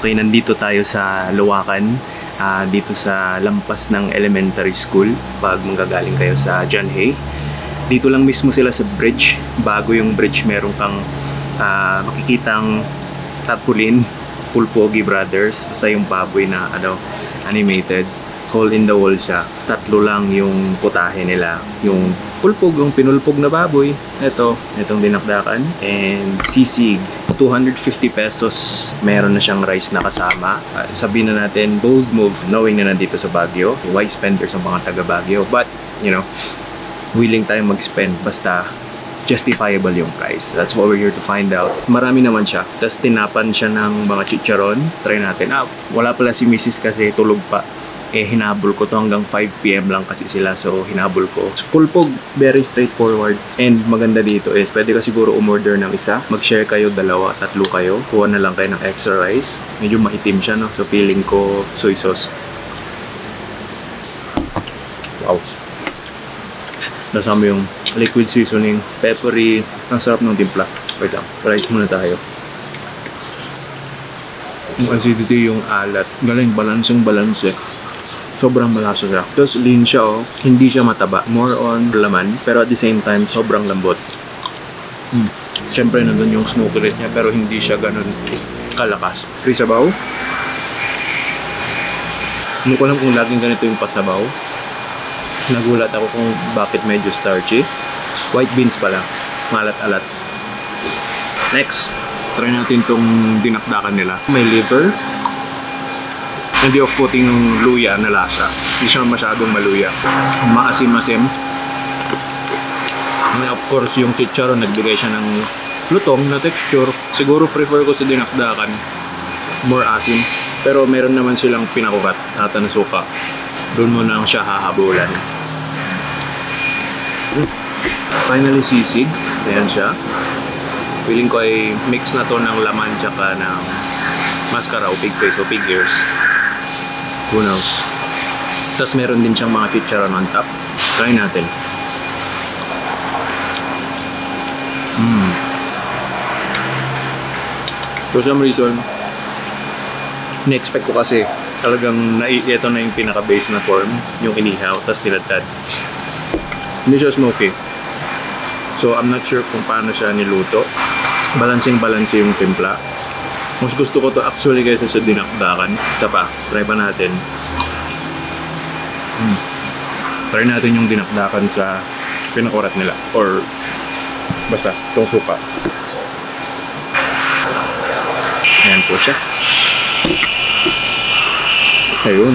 Okay, nandito tayo sa Luwakan, dito sa lampas ng elementary school pag manggagaling kayo sa John Hay. Dito lang mismo sila sa bridge. Bago yung bridge, meron kang makikitang tarpaulin, Pulpogi Brothers, basta yung baboy na animated. Hole in the wall siya. 3 lang yung putahe nila. Yung pulpog, yung pinulpog na baboy. Itong dinakdakan. And sisig. 250 pesos. Meron na siyang rice na kasama. Sabihin na natin, bold move knowing na nandito sa Baguio. Wise spender sa mga taga Baguio. But, willing tayong mag-spend basta justifiable yung price. That's what we're here to find out. Marami naman siya. Tapos tinapan siya ng mga chicharon. Try natin. Wala pala si Mrs. kasi tulog pa. Hinabol ko to hanggang 5 PM lang kasi sila, so hinabol ko. Pulpog, very straightforward. And maganda dito is pwede ka siguro umorder ng isa, mag-share kayo, 2, 3 kayo, kuha na lang kayo ng extra rice. Medyo maitim siya, no? So feeling ko soy sauce. Wow, nasama yung liquid seasoning, peppery. Ang sarap ng timpla. Wait lang, rice muna tayo. Yung acidity, yung alat, galing balanseng balanse. Sobrang malasa siya. Tapos lean siya, hindi siya mataba. More on laman, pero at the same time, sobrang lambot. Siyempre, nandun yung smokiness niya, pero hindi siya ganun kalakas. Free sabaw. Hindi ko alam kung laging ganito yung pasabaw. Nagulat ako kung bakit medyo starchy. White beans pala. Malat-alat. Next, try natin tong dinakdakan nila. May liver. Hindi off-putting yung luya na lasa. Hindi siya masyadong maluya. Maasim-asim. And of course, yung chicharon, nagbigay siya ng lutong na texture. Siguro prefer ko sa dinakdakan. More asim. Pero meron naman silang pinakukat at na suka. Doon mo lang siya hahabulan. Finally, sisig. Ayan siya. Feeling ko ay mix na to ng laman tsaka ng mascara o pig face o pig ears. Who knows? Tapos meron din siyang mga chicharon on top. Try natin. For some reason, na-expect ko kasi talagang ito na yung pinaka-base na form, yung inihaw, tapos tinadtad. Hindi siya smoky. So I'm not sure kung paano siya niluto. Balansing-balanse yung timpla. Mas gusto ko to actually kaysa sa dinakdakan. Isa pa, try pa natin. Try natin yung dinakdakan sa pinakurat nila. Or basta, itong suka. Ayan po siya. Ayun.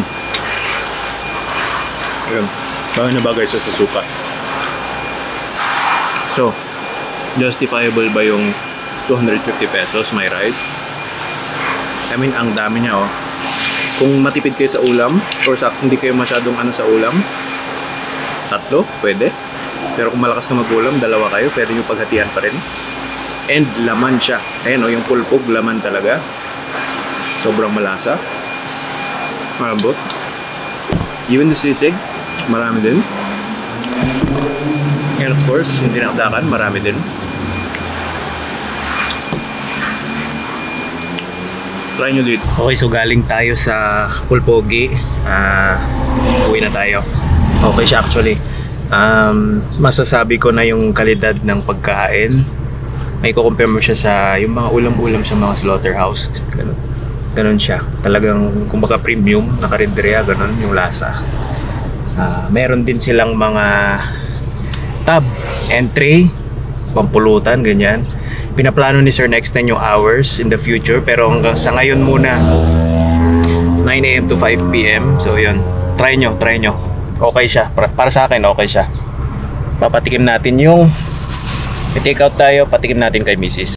Ayun. Bagay na bagay siya sa suka. So, justifiable ba yung 250 pesos may rice? I mean, ang dami niya, Kung matipid kayo sa ulam, or hindi kayo masyadong sa ulam, 3, pwede. Pero kung malakas ka mag-ulam, 2 kayo, pwede nyo paghatian pa rin. And laman siya. Ayan, yung pulpog, laman talaga. Sobrang malasa. Malambot. Even the sisig, marami din. And of course, yung dinakdakan, marami din. Try nyo dito. Okay, so galing tayo sa Pulpogi. Uwi na tayo. Okay siya actually. Masasabi ko na yung kalidad ng pagkain. May kukumpare mo siya sa yung mga ulam-ulam sa mga slaughterhouse. Ganun siya. Talagang kumbaga premium na karinderya, ganun yung lasa. Meron din silang mga tab and tray, pampulutan, ganyan. Pinaplano ni Sir na extend yung hours in the future, pero hanggang sa ngayon muna 9 AM to 5 PM. So yun, try nyo. Okay siya, para sa akin okay siya. Papatikim natin yung i-take out tayo, patikim natin kay Mrs.